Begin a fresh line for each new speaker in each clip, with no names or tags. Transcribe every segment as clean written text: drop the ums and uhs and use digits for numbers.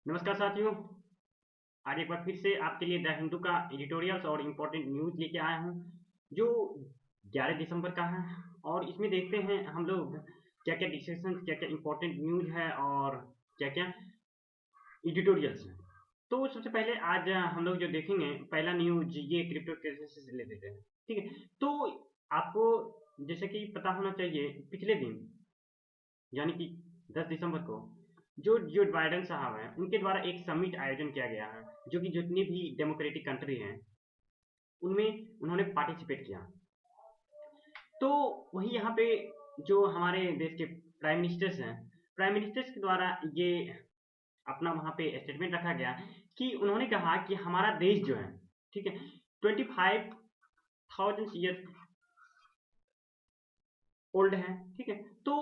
नमस्कार साथियों। आज एक बार फिर से आपके लिए द हिंदू का एडिटोरियल्स और इम्पोर्टेंट न्यूज़ लेके आया हूँ, जो 11 दिसंबर का है। और इसमें देखते हैं हम लोग क्या-क्या डिस्कशन, क्या-क्या इम्पोर्टेंट न्यूज़ है और क्या-क्या एडिटोरियल्स हैं। तो सबसे पहले आज हम लोग जो देखेंगे, पहला न्यूज़ ये क्रिप्टो करेंसी से रिलेटेड है, ठीक है? तो आपको जैसे कि पता होना चाहिए, पिछले दिन यानी कि 10 दिसंबर को जो जो बाइडेन साहब हैं, उनके द्वारा एक समिट आयोजन किया गया है, जो कि जितनी भी डेमोक्रेटिक कंट्री हैं, उनमें उन्होंने पार्टिसिपेट किया। तो वही यहाँ पे जो हमारे देश के प्राइम मिनिस्टर्स हैं, प्राइम मिनिस्टर्स के द्वारा ये अपना वहाँ पे स्टेटमेंट रखा गया कि उन्होंने कहा कि हमारा देश जो है, ठीक है, 25,000 ईयर ओल्ड है, ठीक है? तो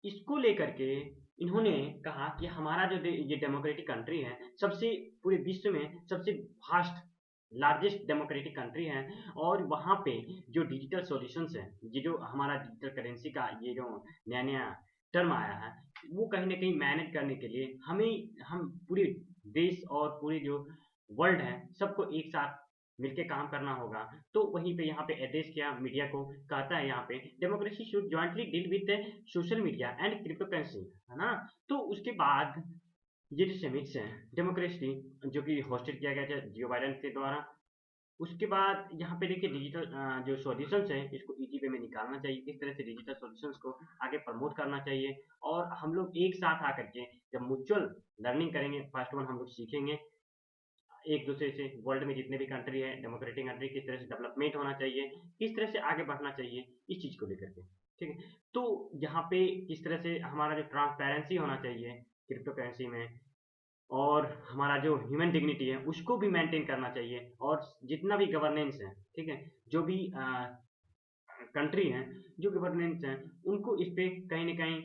इसको लेकर के इन्होंने कहा कि हमारा जो ये डेमोक्रेटिक कंट्री है, सबसे पूरे विश्व में सबसे वास्ट लार्जेस्ट डेमोक्रेटिक कंट्री है। और वहाँ पे जो डिजिटल सॉल्यूशंस हैं, ये जो हमारा डिजिटल करेंसी का ये जो नया नया टर्म आया है, वो कहीं ना कहीं मैनेज करने के लिए हम पूरे देश और पूरे जो वर्ल्ड है, सबको एक साथ मिलके काम करना होगा। तो वहीं पे यहाँ पे एड्रेस किया मीडिया को, कहता है यहाँ पे democracy should jointly deal with social media and crypto currency, है ना? तो उसके बाद ये जो समिट्स हैं डेमोक्रेसी, जो कि होस्टेड किया गया था जियो बाइडेन के द्वारा, उसके बाद यहाँ पे देखिए डिजिटल जो सॉल्यूशंस हैं, इसको इजी वे में निकालना चाहिए, किस तरह से डिजिटल सॉल्यूशंस को आगे प्रमोट करना चाहिए। और हम लोग एक साथ आकर के जब म्यूचुअल लर्निंग करेंगे, फर्स्ट वन हम लोग सीखेंगे एक दूसरे से, वर्ल्ड में जितने भी कंट्री है डेमोक्रेटिक कंट्री, किस तरह से डेवलपमेंट होना चाहिए, किस तरह से आगे बढ़ना चाहिए, इस चीज़ को लेकर के, ठीक है? तो यहाँ पे किस तरह से हमारा जो ट्रांसपेरेंसी होना चाहिए क्रिप्टो करेंसी में, और हमारा जो ह्यूमन डिग्निटी है उसको भी मेंटेन करना चाहिए। और जितना भी गवर्नेंस है, ठीक है, जो भी कंट्री हैं, जो गवर्नेंस हैं, उनको इस पे कहीं ना कहीं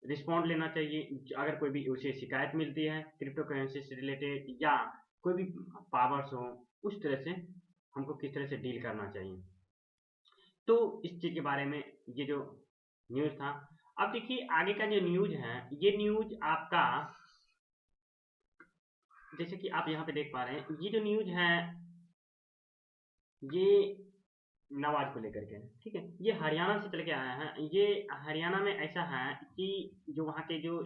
रिस्पॉन्ड लेना चाहिए। अगर कोई भी उसे शिकायत मिलती है क्रिप्टो करेंसी से रिलेटेड, या कोई भी पावर्स हो, उस तरह से हमको किस तरह से डील करना चाहिए। तो इस चीज़ के बारे में ये जो न्यूज़ था। अब देखिए आगे का जो न्यूज़ है, ये न्यूज़ आपका, जैसे कि आप यहाँ पे देख पा रहे हैं, ये जो न्यूज़ है ये नवाज को लेकर के, ठीक है? ये हरियाणा से चल के आया है। ये हरियाणा में ऐसा है कि जो वहाँ के जो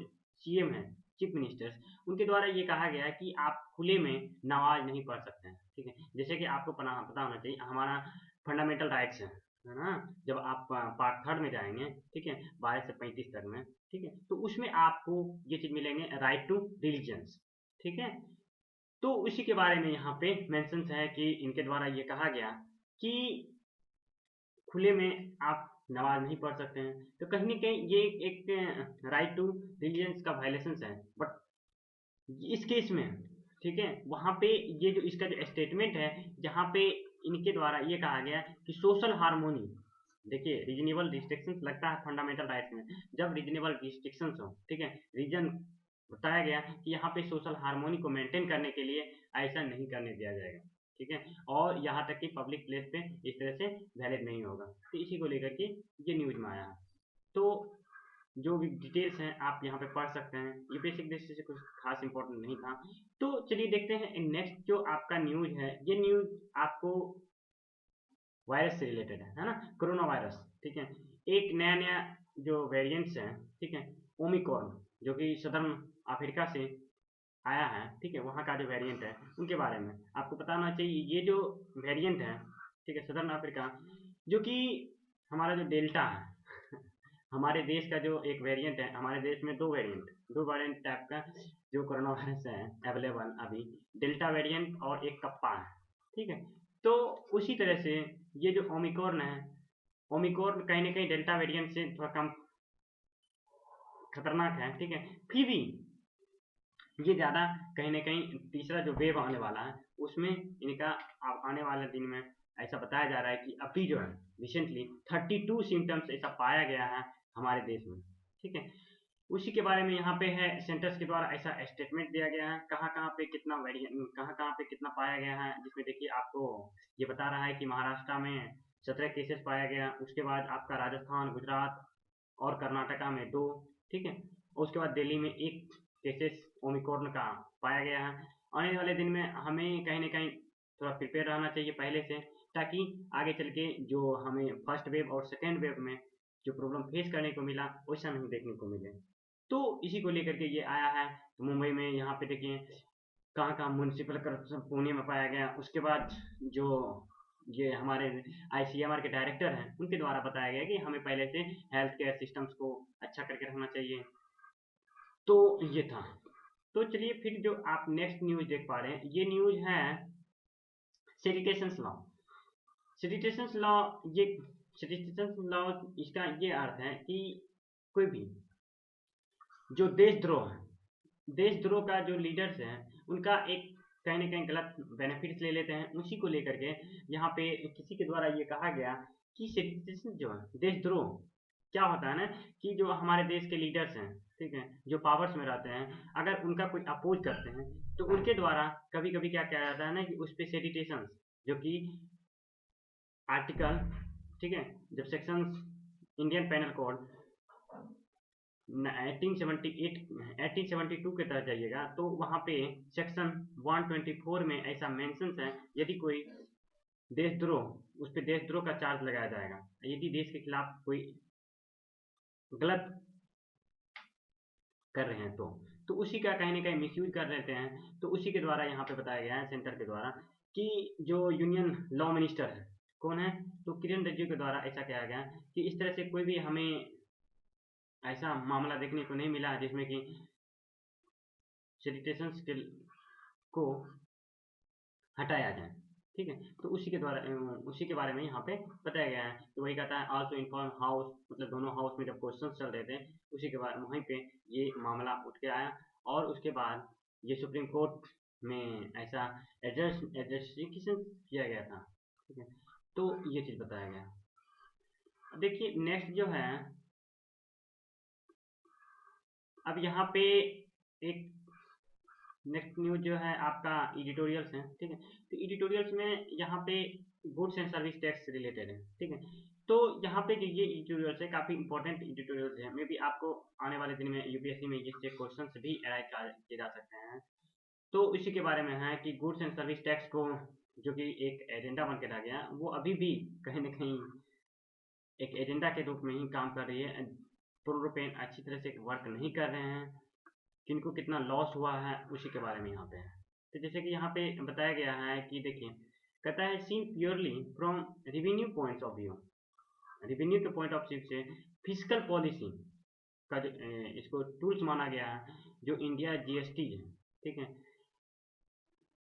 सीएम हैं, चीफ मिनिस्टर्स, उनके द्वारा ये कहा गया है कि आप खुले में नमाज नहीं पढ़ सकते हैं, ठीक है? जैसे कि आपको पता होना चाहिए, हमारा फंडामेंटल राइट्स है ना? जब आप पार्ट थर्ड में जाएंगे, ठीक है, 12 से 35 तक में, ठीक है, तो उसमें आपको ये चीज मिलेंगे, राइट टू रिलीजन्स, ठीक है? तो उसी के बारे में यहाँ पे मेंशन है कि इनके द्वारा ये कहा गया कि खुले में आप नमाज नहीं पढ़ सकते हैं। तो कहीं न कहीं ये एक राइट टू रिलीजन्स का वायलेशंस है। बट इस केस में, ठीक है, वहाँ पे ये जो इसका जो स्टेटमेंट है, जहाँ पे इनके द्वारा ये कहा गया कि सोशल हार्मोनी, देखिए रीजनेबल रिस्ट्रिक्शंस लगता है फंडामेंटल राइट्स में, जब रीजनेबल रिस्ट्रिक्शंस हो, ठीक है, रीजन बताया गया कि यहाँ पे सोशल हार्मोनी को मेंटेन करने के लिए ऐसा नहीं करने दिया जाएगा, ठीक है? और यहाँ तक कि पब्लिक प्लेस पे इस तरह से वैलिड नहीं होगा। तो इसी को लेकर के ये न्यूज़ में आया है। तो जो भी डिटेल्स हैं आप यहाँ पे पढ़ सकते हैं, ये बेसिक दृष्टि से कुछ खास इंपॉर्टेंट नहीं था। तो चलिए देखते हैं नेक्स्ट जो आपका न्यूज़ है, ये न्यूज़ आपको वायरस से रिलेटेड है ना? कोरोना वायरस, ठीक है? एक नया नया जो वेरिएंट्स हैं, ठीक है, ओमिक्रॉन, जो कि सदर्न अफ्रीका से आया है, ठीक है, वहाँ का जो वेरिएंट है उनके बारे में आपको पता होना चाहिए। ये जो वेरिएंट है, ठीक है, सदर्न अफ्रीका, जो कि हमारा जो डेल्टा है हमारे देश का जो एक वेरिएंट है, हमारे देश में दो वेरिएंट टाइप का जो कोरोना वायरस है अवेलेबल अभी, डेल्टा वेरिएंट और एक कप्पा है, ठीक है? तो उसी तरह से ये जो ओमिक्रॉन है, ओमिक्रॉन कहीं ना कहीं डेल्टा वेरिएंट से थोड़ा कम खतरनाक है, ठीक है? फिर भी ये ज़्यादा कहीं न कहीं तीसरा जो वेव आने वाला है, उसमें इनका आने वाले दिन में ऐसा बताया जा रहा है कि अभी जो है रिसेंटली 32 सिम्पटम्स ऐसा पाया गया है हमारे देश में, ठीक है? उसी के बारे में यहाँ पे है, सेंटर्स के द्वारा ऐसा स्टेटमेंट दिया गया है, कहाँ-कहाँ पे कितना कहाँ-कहाँ पे कितना पाया गया है, जिसमें देखिए आपको ये बता रहा है कि महाराष्ट्र में 17 केसेस पाया गया, उसके बाद आपका राजस्थान, गुजरात और कर्नाटका में 2, ठीक है? और उसके बाद दिल्ली में 1 केसेस ओमिक्रॉन का पाया गया है। आने वाले दिन में हमें कहीं न कहीं थोड़ा प्रिपेयर रहना चाहिए पहले से, ताकि आगे चल के जो हमें फर्स्ट वेव और सेकंड वेव में जो प्रॉब्लम फेस करने को मिला, वैसा नहीं देखने को मिले। तो इसी को लेकर के ये आया है। तो मुंबई में यहाँ पे देखिए कहाँ-कहाँ म्युनिसिपल करप्शन पुणे में पाया गया। उसके बाद जो ये हमारे आईसीएमआर के डायरेक्टर हैं, उनके द्वारा बताया गया कि हमें पहले से हेल्थ केयर सिस्टम्स को अच्छा करके रखना चाहिए। तो ये था। तो चलिए फिर जो आप नेक्स्ट न्यूज़ देख पा रहे हैं, ये न्यूज़ है सेडिटेशंस लॉ। सेडिटेशंस लॉ ये सेडिटेशंस लॉ इसका ये अर्थ है कि कोई भी जो देशद्रोह है, देशद्रोह का जो लीडर्स हैं, उनका एक कहीं न कहीं गलत बेनिफिट्स ले लेते हैं। उसी को लेकर के यहाँ पे किसी के द्वारा ये कहा गया कि सेडिटेशन जो है, देशद्रोह क्या होता है ना कि जो हमारे देश के लीडर्स हैं, ठीक है, जो पावर्स में रहते हैं, अगर उनका कोई अपोज करते हैं, तो उनके द्वारा कभी-कभी क्या किया जाता है ना कि उस पे सेडिटेशंस जो कि आर्टिकल, ठीक है, जब सेक्शंस इंडियन पेनल कोड 1872 के तहत जाइएगा तो वहाँ पे सेक्शन 124 में ऐसा मेंशंस है, यदि कोई देशद्रोह उस पे देशद्रोह का चार्ज लगाया जाएगा, यदि देश के खिलाफ कोई गलत कर रहे हैं तो उसी का कहीं न कहीं मिसयूज कर लेते हैं। तो उसी के द्वारा यहाँ पे बताया गया है सेंटर के द्वारा कि जो यूनियन लॉ मिनिस्टर है, कौन है? तो किरण रिजिजू के द्वारा ऐसा कहा गया कि इस तरह से कोई भी हमें ऐसा मामला देखने को नहीं मिला जिसमें कि सेडिटेशन स्किल को हटाया जाए, ठीक है। तो उसी के द्वारा उसी के बारे में यहाँ पे बताया गया है। तो वही कहता है आल्सो इन्फॉर्म हाउस, मतलब दोनों हाउस में जब क्वेश्चन चल रहे थे उसी के बाद वहीं पे ये मामला उठ के आया और उसके बाद ये सुप्रीम कोर्ट में ऐसा एडजस्टिफिकेशन किया गया था, ठीक है। तो ये चीज़ बताया गया। अब देखिए नेक्स्ट जो है, अब यहाँ पे एक नेक्स्ट न्यूज़ जो है आपका एडिटोरियल्स है, ठीक है। तो एडिटोरियल्स में यहाँ पे गुड्स एंड सर्विस टैक्स से रिलेटेड है, ठीक है। तो यहाँ पे जो ये एडिटोरियल्स है काफ़ी इंपॉर्टेंट एडिटोरियल्स है, मे बी आपको आने वाले दिन में यूपीएससी में इससे क्वेश्चन भी अराइज किए जा सकते हैं। तो इसी के बारे में है कि गुड्स एंड सर्विस टैक्स को जो कि एक एजेंडा बन के रह गया, वो अभी भी कहीं ना कहीं एक एजेंडा के रूप में ही काम कर रही है। पूर्ण रूपेण अच्छी तरह से वर्क नहीं कर रहे हैं। किनको कितना लॉस हुआ है उसी के बारे में यहाँ पे है। तो जैसे कि यहाँ पे बताया गया है कि देखिए कहता है scene purely from revenue points of view, revenue के पॉइंट ऑफ व्यू से फिजिकल पॉलिसी का जो इसको टूल्स माना गया है जो इंडिया जीएसटी है, ठीक है।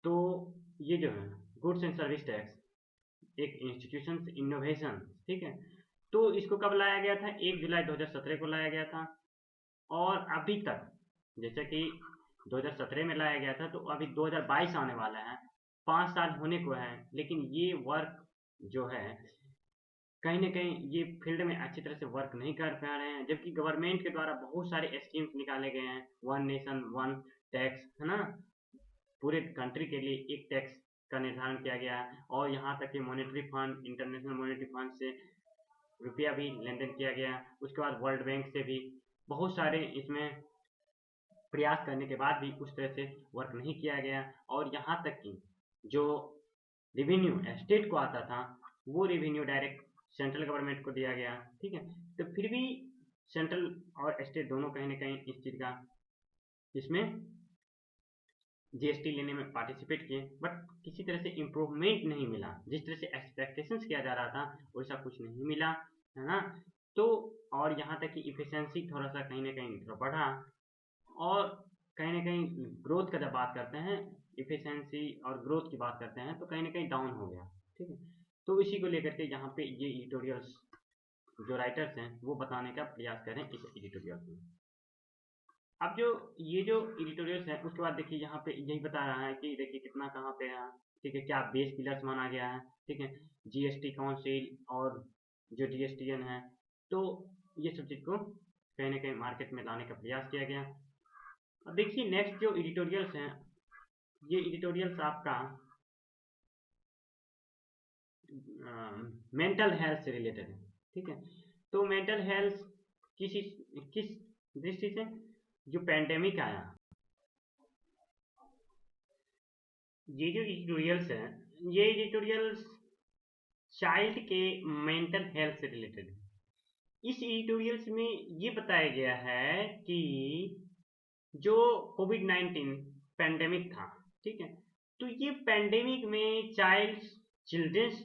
तो ये जो है गुड्स एंड सर्विस टैक्स एक इंस्टीट्यूशन इनोवेशन, ठीक है। तो इसको कब लाया गया था? 1 जुलाई 2017 को लाया गया था और अभी तक जैसे कि 2017 में लाया गया था तो अभी 2022 आने वाला है, 5 साल होने को है, लेकिन ये वर्क जो है कहीं न कहीं ये फील्ड में अच्छी तरह से वर्क नहीं कर पा रहे हैं, जबकि गवर्नमेंट के द्वारा बहुत सारे स्कीम्स निकाले गए हैं, वन नेशन वन टैक्स, है ना? पूरे कंट्री के लिए एक टैक्स का निर्धारण किया गया है और यहाँ तक कि monetary fund, international monetary fund से रुपया भी लेन-देन किया गया। उसके बाद वर्ल्ड बैंक से भी बहुत सारे इसमें प्रयास करने के बाद भी उस तरह से वर्क नहीं किया गया और यहाँ तक कि जो रेवेन्यू स्टेट को आता था, वो रेवेन्यू डायरेक्ट सेंट्रल गवर्नमेंट को दिया गया, ठीक है। तो फिर भी सेंट्रल और स्टेट दोनों कहीं न कहीं इस चीज़ का इसमें जीएसटी लेने में पार्टिसिपेट किए, बट किसी तरह से इम्प्रूवमेंट नहीं मिला। जिस तरह से एक्सपेक्टेशंस किया जा रहा था, वैसा कुछ नहीं मिला, है ना? तो और यहाँ तक कि एफिशिएंसी थोड़ा-सा कहीं न कहीं थोड़ा बढ़ा और कहीं न कहीं ग्रोथ का जब बात करते हैं, एफिशिएंसी और ग्रोथ की बात करते हैं, तो कहीं न कहीं डाउन हो गया, ठीक है? तो इसी को लेकर के यहाँ पे ये एडिटोरियल्स जो राइटर्स हैं, वो बताने का प्रयास करें इस एडिटोरियल में। अब जो ये जो एडिटोरियल्स हैं, उसके बाद देखिए यहाँ पे यही बता रहा है कि देखिए कितना कहाँ पे है, ठीक है? क्या बेस पिलर्स माना गया है, ठीक है? जीएसटी काउंसिल और जो जीएसटीएन है, तो ये सब चीज़ को कहीं न कहीं मार्केट में लाने का प्रयास किया गया। अब देखिए नेक्स्ट जो एडिटोरियल्स हैं, ये एडिटोरियल्स आपका मेंटल हेल्थ से रिलेटेड है, ठीक है। तो मेंटल हेल्थ किस दृष्टि से जो पैंडेमिक आया, ये जो एडिटोरियल्स हैं, ये एडिटोरियल्स चाइल्ड के मेंटल हेल्थ से रिलेटेड है। इस एडिटोरियल्स में ये बताया गया है कि जो कोविड-19 पैंडेमिक था, ठीक है? तो ये पैंडेमिक में चिल्ड्रंस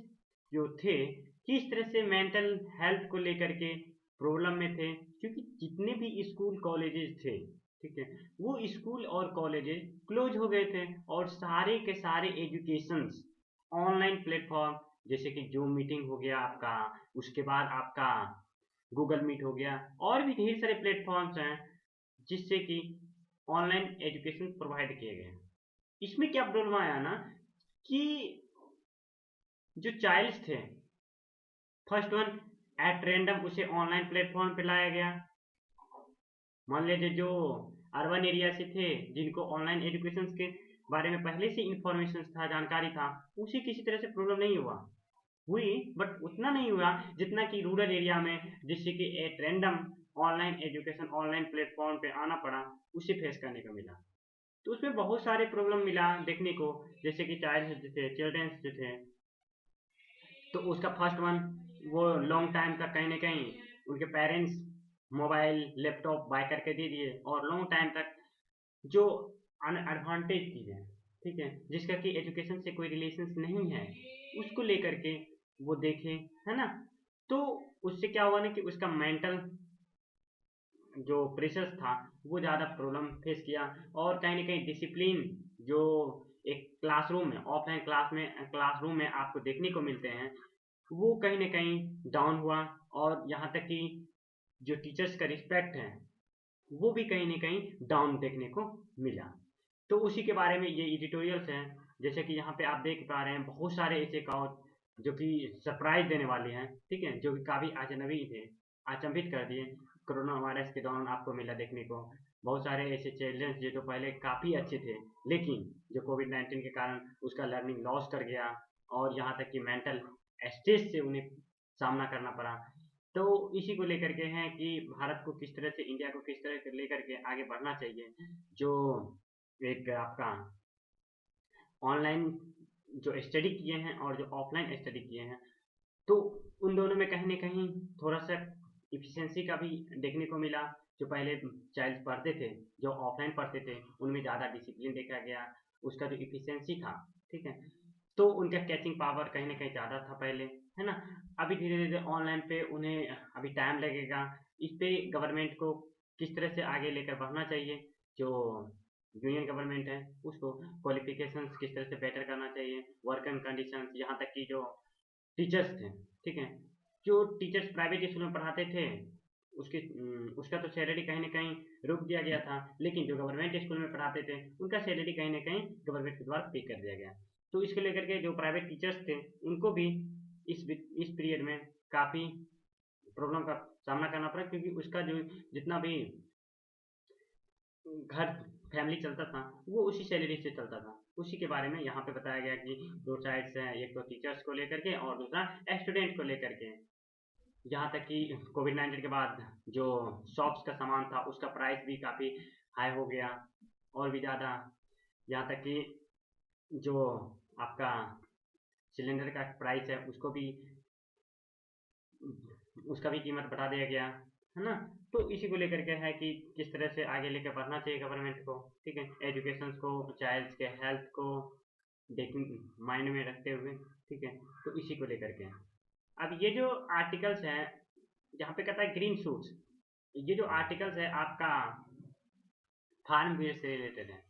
जो थे, किस तरह से मेंटल हेल्थ को लेकर के प्रॉब्लम में थे, क्योंकि जितने भी स्कूल कॉलेजेस थे, ठीक है? वो स्कूल और कॉलेजेस क्लोज हो गए थे और सारे के सारे एजुकेशंस ऑनलाइन प्लेटफॉर्म जैसे कि जूम मीटिंग हो गया आपका, उसके बाद आपका गूगल मीट हो गया और भी ढेर सारे प्लेटफॉर्म्स हैं जिससे कि ऑनलाइन एजुकेशन प्रोवाइड किए गए हैं। इसमें क्या प्रॉब्लम आया ना कि जो चाइल्ड्स थे, फर्स्ट वन एट रैंडम उसे ऑनलाइन प्लेटफॉर्म पे लाया गया। मान लीजिए जो अर्बन एरिया से थे जिनको ऑनलाइन एजुकेशन के बारे में पहले से इंफॉर्मेशन था, जानकारी था, उसे किसी तरह से प्रॉब्लम नहीं हुई, बट उतना नहीं हुआ जितना कि रूरल एरिया में, जिससे कि at random online education online platform पे आना पड़ा, उसे फेस करने को मिला। तो उसमें बहुत सारे प्रॉब्लम मिला देखने को, जैसे कि चाइल्ड जो थे, चिल्ड्रंस जो थे, तो उसका फर्स्ट वन, वो लॉन्ग टाइम तक कहीं ना कहीं उनके पेरेंट्स मोबाइल लैपटॉप बाय करके दे दिए और लॉन्ग टाइम तक जो अनएडवांटेज चीज़ें, ठीक है, जिसका कि एजुकेशन से कोई रिलेशन नहीं है, उसको लेकर के वो देखे, है ना? तो उससे क्या हुआ ना कि उसका मेंटल जो प्रेशर था वो ज़्यादा प्रॉब्लम फेस किया और कहीं ना कहीं डिसिप्लिन जो एक क्लासरूम में, ऑफलाइन क्लासरूम में आपको देखने को मिलते हैं, वो कहीं ना कहीं डाउन हुआ और यहाँ तक कि जो टीचर्स का रिस्पेक्ट है वो भी कहीं ना कहीं डाउन देखने को मिला। तो उसी के बारे में ये एडिटोरियल्स हैं, जैसे कि यहाँ पे आप देख पा रहे हैं बहुत सारे ऐसे कॉज जो कि सरप्राइज देने वाले हैं, ठीक है, जो कि काफ़ी अजनबी थे, अचंभित कर दिए। कोरोना वायरस के दौरान आपको मिला देखने को बहुत सारे ऐसे चिल्ड्रंस जो पहले काफ़ी अच्छे थे, लेकिन जो कोविड-19 के कारण उसका लर्निंग लॉस कर गया और यहाँ तक कि मेंटल स्ट्रेस से उन्हें सामना करना पड़ा। तो इसी को लेकर के हैं कि भारत को किस तरह से, इंडिया को किस तरह से लेकर के आगे बढ़ना चाहिए। जो एक आपका ऑनलाइन जो स्टडी किए हैं और जो ऑफलाइन स्टडी किए हैं, तो उन दोनों में कहीं न कहीं थोड़ा-सा एफिशिएंसी का भी देखने को मिला। जो पहले चाइल्ड पढ़ते थे, जो ऑफलाइन पढ़ते थे, उनमें ज़्यादा डिसिप्लिन देखा गया। उसका जो एफिशिएंसी था, ठीक है? तो उनका कैचिंग पावर कहीं न कहीं ज़्यादा था पहले, है ना? अभी धीरे-धीरे ऑनलाइन पे उन्हें अभी टाइम लगेगा। इस पे गवर्नमेंट को किस तरह से आगे लेकर बढ़ना चाहिए, जो यूनियन गवर्नमेंट है, उसको क्वालिफ़िकेशंस किस तरह से बेटर करना चाहिए, वर्किंग कंडीशंस, यहाँ तक कि जो टीचर्स थे, ठीक है? जो टीचर्स प्राइवेट स्कूल में पढ़ाते थे, उसका तो सैलरी कहीं न कहीं रोक दिया गया था, लेकिन जो गवर्नमेंट स्कूल में पढ़ाते थे, उनका सैलरी कहीं न कहीं गवर्नमेंट के द्वारा पे कर दिया गया। तो इसको लेकर के जो प्राइवेट टीचर्स थे, उनको भी इस पीरियड में काफ़ी प्रॉब्लम का सामना करना पड़ा, क्योंकि उसका जो जितना भी घर फैमिली चलता था, वो उसी सैलरी से चलता था। उसी के बारे में यहाँ पे बताया गया कि 2 साइड्स हैं, एक तो टीचर्स को लेकर के और दूसरा स्टूडेंट को लेकर के। यहाँ तक कि कोविड-19 के बाद जो शॉप्स का सामान था, उसका प्राइस भी काफ़ी हाई हो गया और भी ज़्यादा। यहाँ तक कि जो आपका सिलेंडर का प्राइस है, उसका भी कीमत बढ़ा दिया गया, है ना? तो इसी को लेकर के है कि किस तरह से आगे लेकर बढ़ना चाहिए गवर्नमेंट को, ठीक है? एजुकेशन को, चाइल्ड्स के हेल्थ को देख माइंड में रखते हुए, ठीक है? तो इसी को लेकर के। अब ये जो आर्टिकल्स हैं, जहाँ पे कहता है ग्रीन शूट्स, ये जो आर्टिकल्स है आपका फार्म बिल से रिलेटेड है।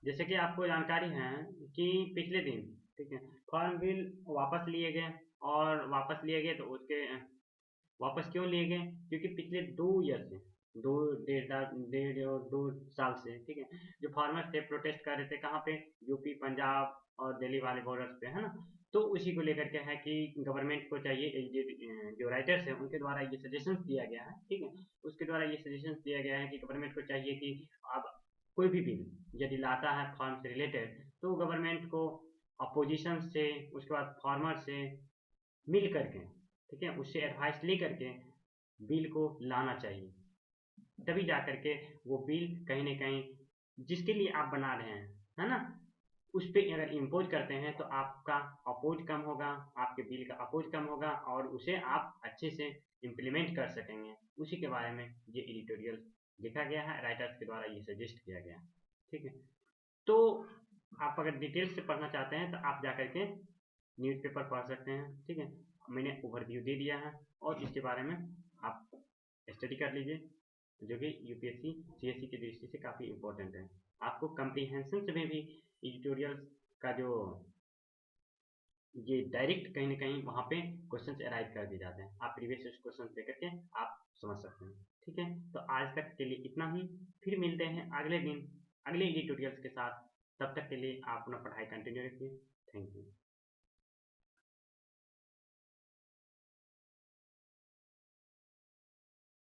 जैसे कि आपको जानकारी है कि पिछले दिन, ठीक है, फार्म बिल वापस लिए गए और वापस लिए गए तो उसके वापस क्यों लिए गए? क्योंकि पिछले 2 ईयर से, 2 डेढ़ और 2 साल से, ठीक है, जो फार्मर्स थे प्रोटेस्ट कर रहे थे, कहाँ पे? यूपी, पंजाब और दिल्ली वाले बॉर्डर्स पे, है ना? तो उसी को लेकर के है कि गवर्नमेंट को चाहिए, जो राइटर्स हैं उनके द्वारा ये सजेशंस दिया गया है, ठीक है? उसके द्वारा ये सजेशंस दिया गया है कि गवर्नमेंट को चाहिए कि अब कोई भी बिल यदि लाता है फार्म से रिलेटेड, तो गवर्नमेंट को अपोजिशन से, उसके बाद फार्मर से मिल करके, ठीक है, उससे एडवाइस ले करके बिल को लाना चाहिए। तभी जा करके वो बिल कहीं न कहीं जिसके लिए आप बना रहे हैं, है ना? उस पे अगर इम्पोज करते हैं तो आपका अपोज कम होगा, आपके बिल का अपोज कम होगा और उसे आप अच्छे से इम्प्लीमेंट कर सकेंगे। उसी के बारे में ये एडिटोरियल लिखा गया है, राइटर्स के द्वारा ये सजेस्ट किया गया है। ठीक है, तो आप अगर डिटेल्स से पढ़ना चाहते हैं तो आप जा करके न्यूज़पेपर पढ़ सकते हैं। ठीक है, मैंने ओवरव्यू दे दिया है और इसके बारे में आप स्टडी कर लीजिए, जो कि यूपीएससी सीएससी की दृष्टि से काफ़ी इंपॉर्टेंट है। आपको कम्प्रीहेंशन में भी एडिटोरियल का जो ये डायरेक्ट कहीं ना कहीं वहाँ पे क्वेश्चन अराइज कर दिए जाते हैं, आप प्रीवियस क्वेश्चन लेकर के आप समझ सकते हैं। ठीक है, तो आज तक के लिए इतना ही, फिर मिलते हैं अगले दिन अगले एडिटोरियल्स के साथ। तब तक के लिए आप अपना पढ़ाई कंटिन्यू रखिए। Thank you.